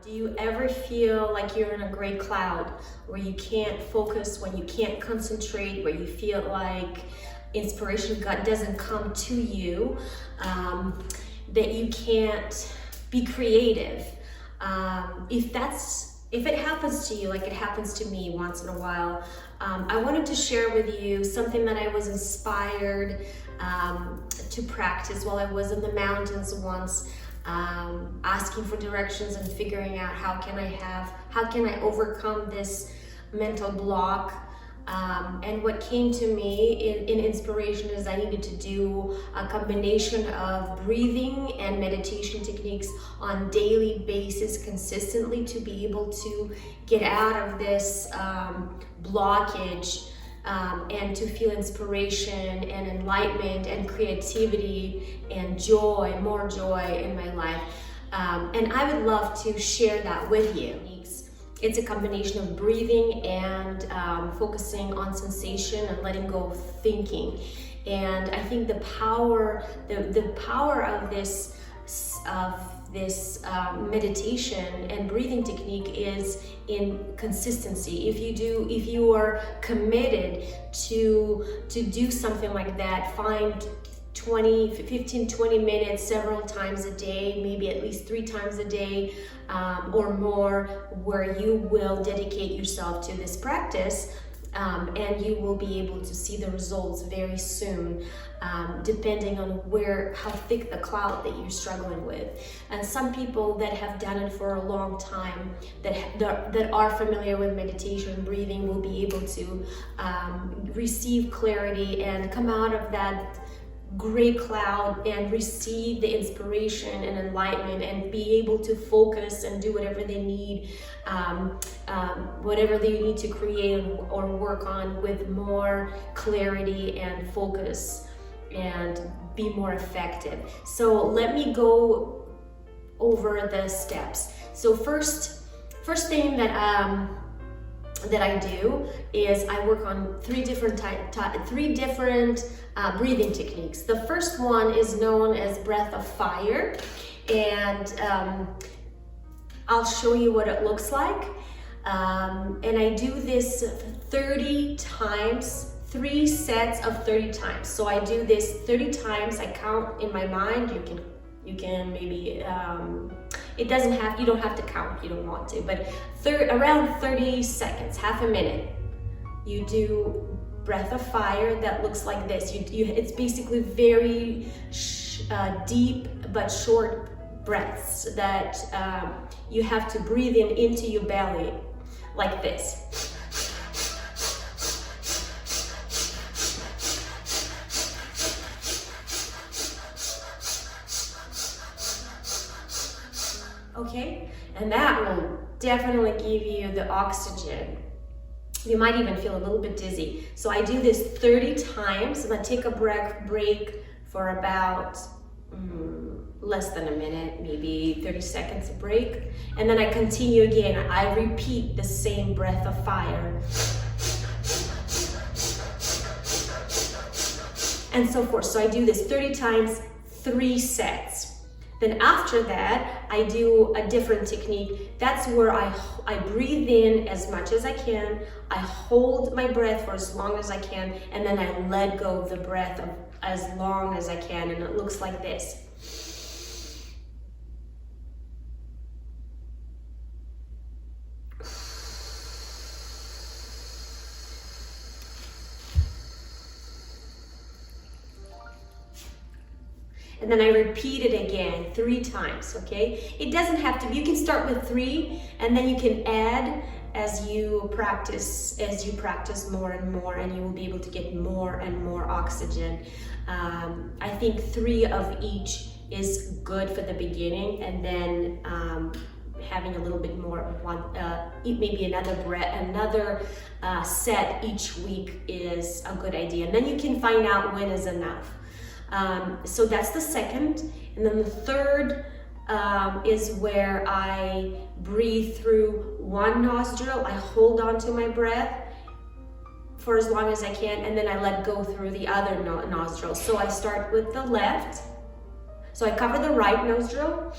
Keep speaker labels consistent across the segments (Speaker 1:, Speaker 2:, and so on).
Speaker 1: Do you ever feel like you're in a gray cloud where you can't focus, when you can't concentrate, where you feel like inspiration doesn't come to you, that you can't be creative? If it happens to you like it happens to me once in a while, I wanted to share with you something that I was inspired to practice while I was in the mountains once, asking for directions and figuring out how can I overcome this mental block. And what came to me in inspiration is I needed to do a combination of breathing and meditation techniques on daily basis consistently to be able to get out of this blockage and to feel inspiration and enlightenment and creativity and joy, more joy in my life. And I would love to share that with you. It's a combination of breathing and focusing on sensation and letting go of thinking. And I think the power of this meditation and breathing technique is in consistency. If you are committed to do something like that, find 15-20 minutes several times a day, maybe at least 3 times a day or more, where you will dedicate yourself to this practice, and you will be able to see the results very soon, depending on how thick the cloud that you're struggling with. And some people that have done it for a long time, that are familiar with meditation and breathing, will be able to receive clarity and come out of that gray cloud and receive the inspiration and enlightenment and be able to focus and do whatever they need, whatever they need to create or work on with more clarity and focus and be more effective. So let me go over the steps. So first thing that I do is I work on three different breathing techniques. The first one is known as breath of fire, and I'll show you what it looks like. And I do this 30 times, 3 sets of 30 times. So I do this 30 times. I count in my mind. You can maybe you don't have to count if you don't want to, but around 30 seconds, half a minute, you do breath of fire that looks like this. It's basically very deep but short breaths that you have to breathe into your belly like this. Okay, and that will definitely give you the oxygen. You might even feel a little bit dizzy. So I do this 30 times, and I take a break for about less than a minute, maybe 30 seconds break. And then I continue again. I repeat the same breath of fire. And so forth. So I do this 30 times, 3 sets. Then after that, I do a different technique. That's where I breathe in as much as I can, I hold my breath for as long as I can, and then I let go of the breath as long as I can, and it looks like this. And then I repeat it again 3 times, okay? It doesn't have to be, you can start with 3 and then you can add as you practice more and more, and you will be able to get more and more oxygen. I think 3 of each is good for the beginning, and then having a little bit more, maybe another set each week is a good idea. And then you can find out when is enough. So that's the second. And then the third is where I breathe through one nostril. I hold on to my breath for as long as I can, and then I let go through the other nostril. So I start with the left. So I cover the right nostril.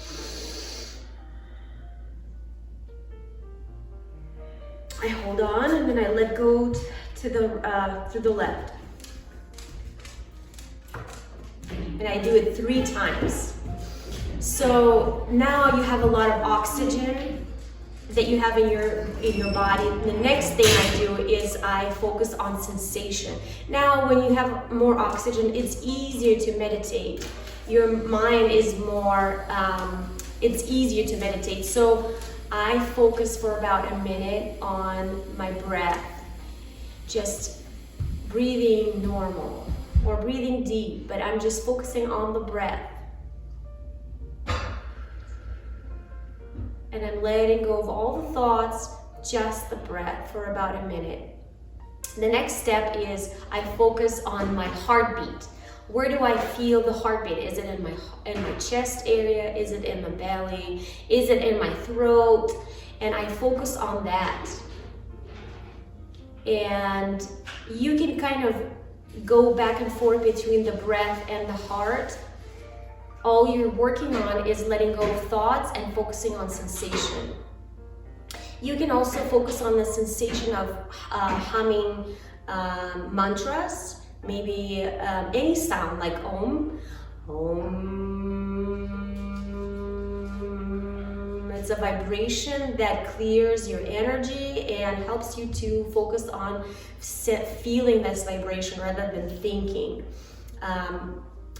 Speaker 1: I hold on and then I let go to the left. And I do it 3 times. So now you have a lot of oxygen that you have in your body. The next thing I do is I focus on sensation. Now when you have more oxygen, it's easier to meditate. Your mind is more, it's easier to meditate. So I focus for about a minute on my breath, just breathing normal or breathing deep, but I'm just focusing on the breath. And I'm letting go of all the thoughts, just the breath for about a minute. The next step is I focus on my heartbeat. Where do I feel the heartbeat? Is it in my chest area? Is it in the belly? Is it in my throat? And I focus on that. And you can kind of go back and forth between the breath and the heart. All you're working on is letting go of thoughts and focusing on sensation. You can also focus on the sensation of humming mantras. Maybe any sound like Om. Om. It's a vibration that clears your energy and helps you to focus on feeling this vibration rather than thinking.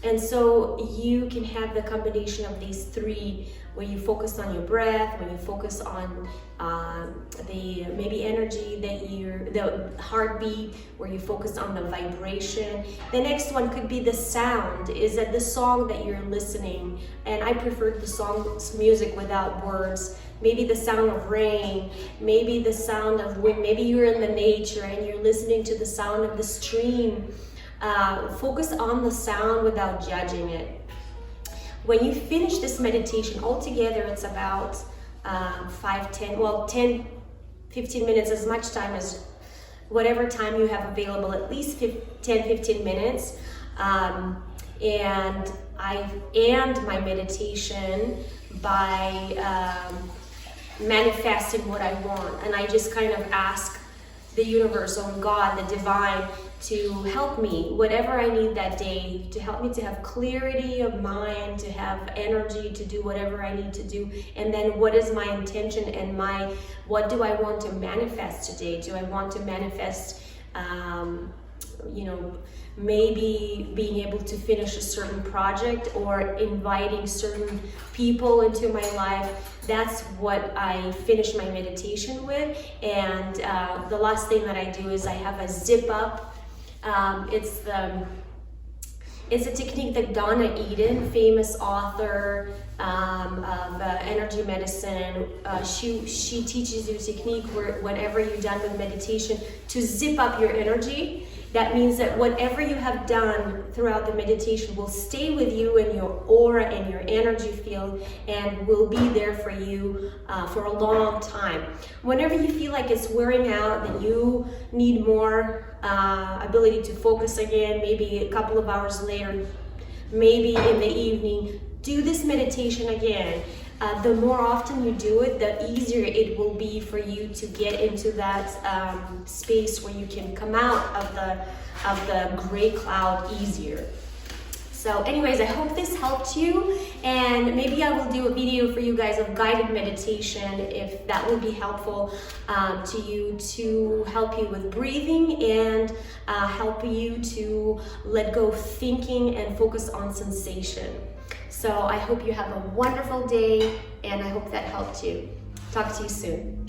Speaker 1: And so you can have the combination of these 3, where you focus on your breath, when you focus on the maybe energy the heartbeat, where you focus on the vibration. The next one could be the sound. Is that the song that you're listening? And I prefer the song's music without words. Maybe the sound of rain, maybe the sound of wind, maybe you're in the nature and you're listening to the sound of the stream. Focus on the sound without judging it. When you finish this meditation, altogether it's about 10, 15 minutes, as much time as whatever time you have available, at least 10, 15 minutes. And I end my meditation by manifesting what I want. And I just kind of ask the universe or God, the divine, to help me, whatever I need that day, to help me to have clarity of mind, to have energy to do whatever I need to do. And then what is my intention and what do I want to manifest today? Do I want to manifest, maybe being able to finish a certain project or inviting certain people into my life? That's what I finish my meditation with. And the last thing that I do is I have a zip up. It's a technique that Donna Eden, famous author of energy medicine, she teaches you a technique where whenever you're done with meditation, to zip up your energy. That means that whatever you have done throughout the meditation will stay with you in your aura and your energy field and will be there for you for a long time. Whenever you feel like it's wearing out, that you need more ability to focus again, maybe a couple of hours later, maybe in the evening, do this meditation again. The more often you do it, the easier it will be for you to get into that space where you can come out of the gray cloud easier. So anyways, I hope this helped you, and maybe I will do a video for you guys of guided meditation if that would be helpful to you, to help you with breathing and help you to let go of thinking and focus on sensation. So I hope you have a wonderful day, and I hope that helped you. Talk to you soon.